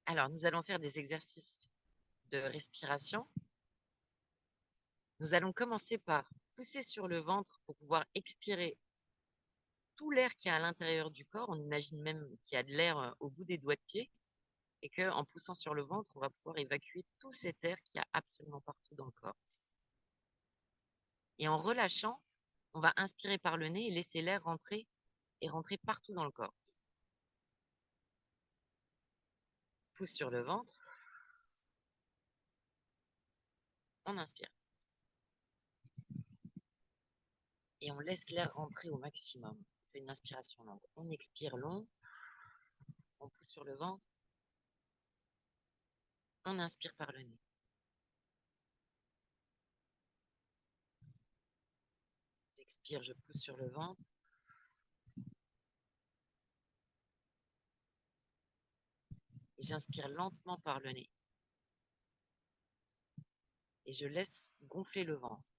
Alors, nous allons faire des exercices de respiration. Nous allons commencer par pousser sur le ventre pour pouvoir expirer tout l'air qui est à l'intérieur du corps. On imagine même qu'il y a de l'air au bout des doigts de pied et qu'en poussant sur le ventre, on va pouvoir évacuer tout cet air qu'il y a absolument partout dans le corps. Et en relâchant, on va inspirer par le nez et laisser l'air rentrer et rentrer partout dans le corps. Pousse sur le ventre, on inspire. Et on laisse l'air rentrer au maximum. On fait une inspiration longue. On expire long, on pousse sur le ventre, on inspire par le nez. J'expire, je pousse sur le ventre. Et j'inspire lentement par le nez. Et je laisse gonfler le ventre.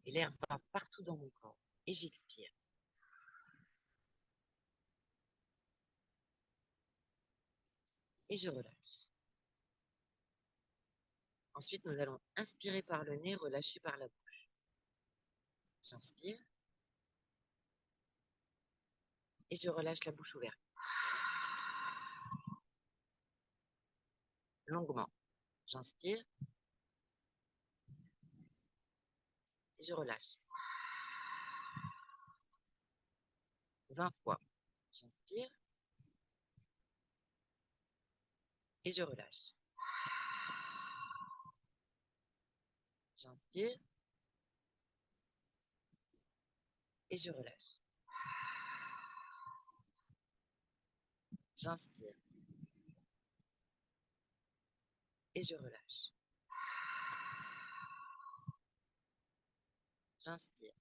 Et l'air va partout dans mon corps. Et j'expire. Et je relâche. Ensuite, nous allons inspirer par le nez, relâcher par la bouche. J'inspire. Et je relâche la bouche ouverte. Longuement. J'inspire. Et je relâche. 20 fois. J'inspire. Et je relâche. J'inspire. Et je relâche. J'inspire. Et je relâche. J'inspire.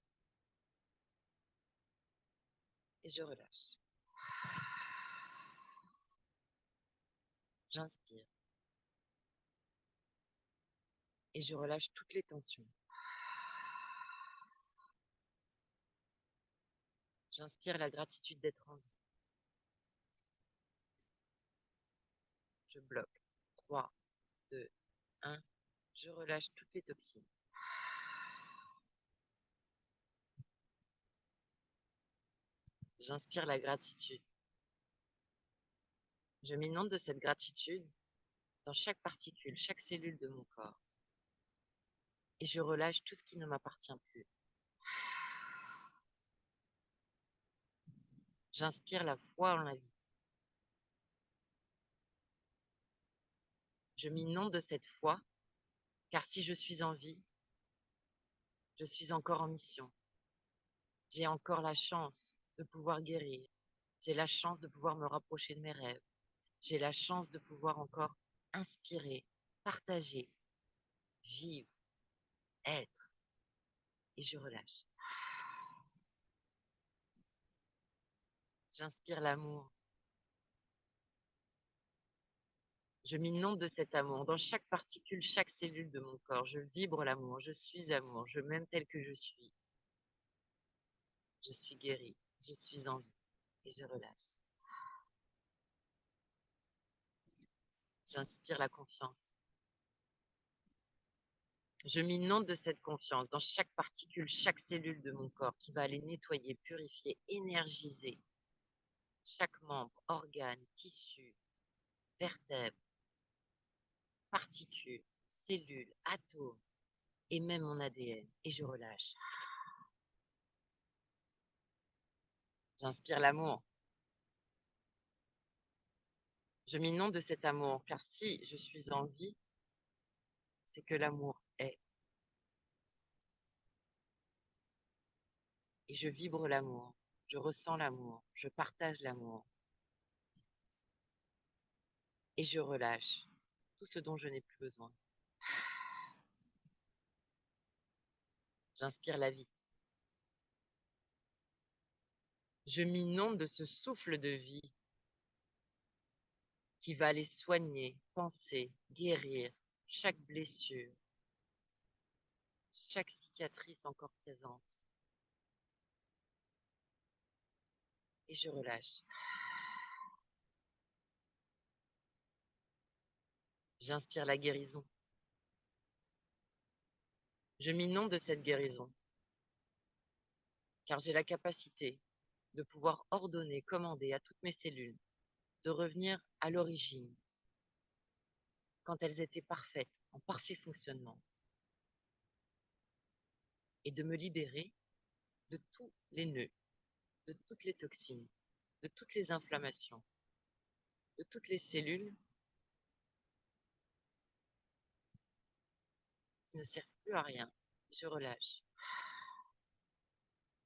Et je relâche. J'inspire. Et je relâche toutes les tensions. J'inspire la gratitude d'être en vie. Je bloque. 3, 2, 1. Je relâche toutes les toxines. J'inspire la gratitude. Je m'inonde de cette gratitude dans chaque particule, chaque cellule de mon corps. Et je relâche tout ce qui ne m'appartient plus. J'inspire la foi en la vie. Je m'inonde de cette foi, car si je suis en vie, je suis encore en mission. J'ai encore la chance de pouvoir guérir. J'ai la chance de pouvoir me rapprocher de mes rêves. J'ai la chance de pouvoir encore inspirer, partager, vivre, être. Et je relâche. J'inspire l'amour. Je m'inonde de cet amour dans chaque particule, chaque cellule de mon corps. Je vibre l'amour, je suis amour, je m'aime tel que je suis. Je suis guérie, je suis en vie et je relâche. J'inspire la confiance. Je m'inonde de cette confiance dans chaque particule, chaque cellule de mon corps qui va aller nettoyer, purifier, énergiser chaque membre, organe, tissu, vertèbre, particules, cellules, atomes et même mon ADN. Et je relâche. J'inspire l'amour. Je m'inonde de cet amour, car si je suis en vie, c'est que l'amour est. Et je vibre l'amour, je ressens l'amour, je partage l'amour. Et je relâche tout ce dont je n'ai plus besoin. J'inspire la vie. Je m'inonde de ce souffle de vie qui va aller soigner, penser, guérir chaque blessure, chaque cicatrice encore présente. Et je relâche. J'inspire la guérison. Je m'inonde de cette guérison, car j'ai la capacité de pouvoir ordonner, commander à toutes mes cellules de revenir à l'origine, quand elles étaient parfaites, en parfait fonctionnement, et de me libérer de tous les nœuds, de toutes les toxines, de toutes les inflammations, de toutes les cellules qui ne servent plus à rien. Je relâche.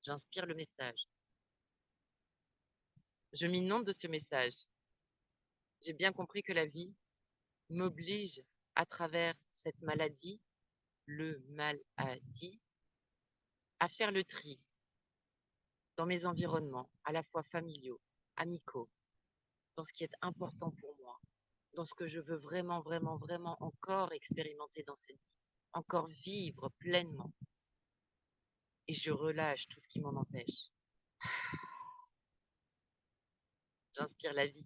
J'inspire le message. Je m'inonde de ce message. J'ai bien compris que la vie m'oblige, à travers cette maladie, le mal-a-dit, à faire le tri dans mes environnements, à la fois familiaux, amicaux, dans ce qui est important pour moi, dans ce que je veux vraiment, vraiment, vraiment encore expérimenter dans cette vie, encore vivre pleinement. Et je relâche tout ce qui m'en empêche. J'inspire la vie.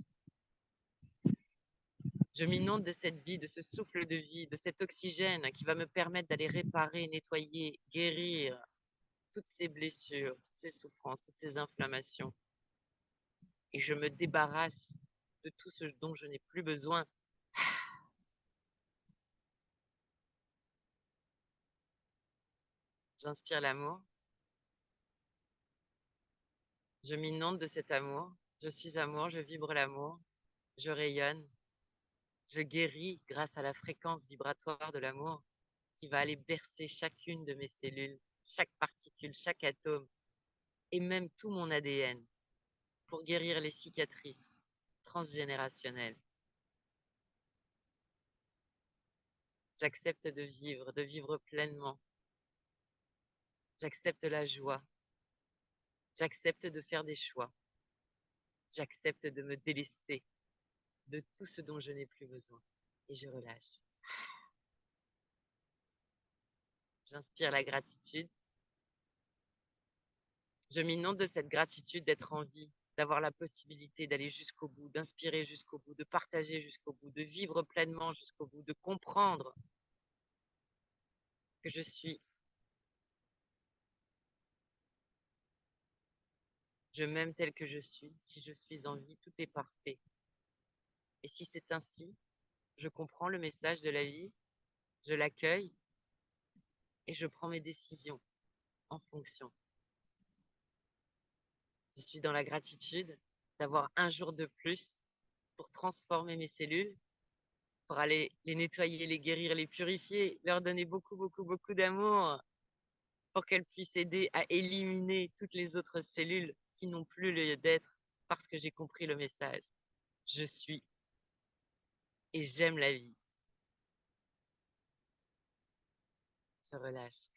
Je m'inonde de cette vie, de ce souffle de vie, de cet oxygène qui va me permettre d'aller réparer, nettoyer, guérir toutes ces blessures, toutes ces souffrances, toutes ces inflammations. Et je me débarrasse de tout ce dont je n'ai plus besoin. J'inspire l'amour. Je m'inonde de cet amour. Je suis amour, je vibre l'amour. Je rayonne. Je guéris grâce à la fréquence vibratoire de l'amour qui va aller bercer chacune de mes cellules, chaque particule, chaque atome et même tout mon ADN pour guérir les cicatrices transgénérationnelles. J'accepte de vivre pleinement. J'accepte la joie. J'accepte de faire des choix. J'accepte de me délester de tout ce dont je n'ai plus besoin. Et je relâche. J'inspire la gratitude. Je m'inonde de cette gratitude d'être en vie, d'avoir la possibilité d'aller jusqu'au bout, d'inspirer jusqu'au bout, de partager jusqu'au bout, de vivre pleinement jusqu'au bout, de comprendre que je m'aime tel que je suis. Si je suis en vie, tout est parfait. Et si c'est ainsi, je comprends le message de la vie, je l'accueille et je prends mes décisions en fonction. Je suis dans la gratitude d'avoir un jour de plus pour transformer mes cellules, pour aller les nettoyer, les guérir, les purifier, leur donner beaucoup, beaucoup, beaucoup d'amour pour qu'elles puissent aider à éliminer toutes les autres cellules qui n'ont plus lieu d'être parce que j'ai compris le message. Je suis et j'aime la vie. Je relâche.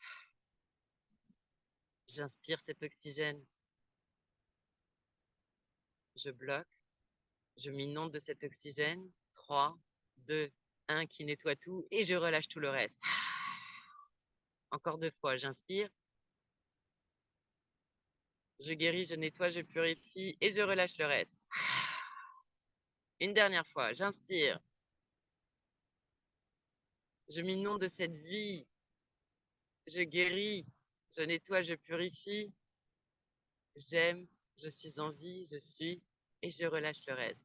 J'inspire cet oxygène. Je bloque. Je m'inonde de cet oxygène. 3, 2, 1 qui nettoie tout et je relâche tout le reste. Encore 2 fois. J'inspire. Je guéris, je nettoie, je purifie et je relâche le reste. Une dernière fois. J'inspire. Je m'inonde de cette vie. Je guéris, je nettoie, je purifie. J'aime, je suis en vie, je suis et je relâche le reste.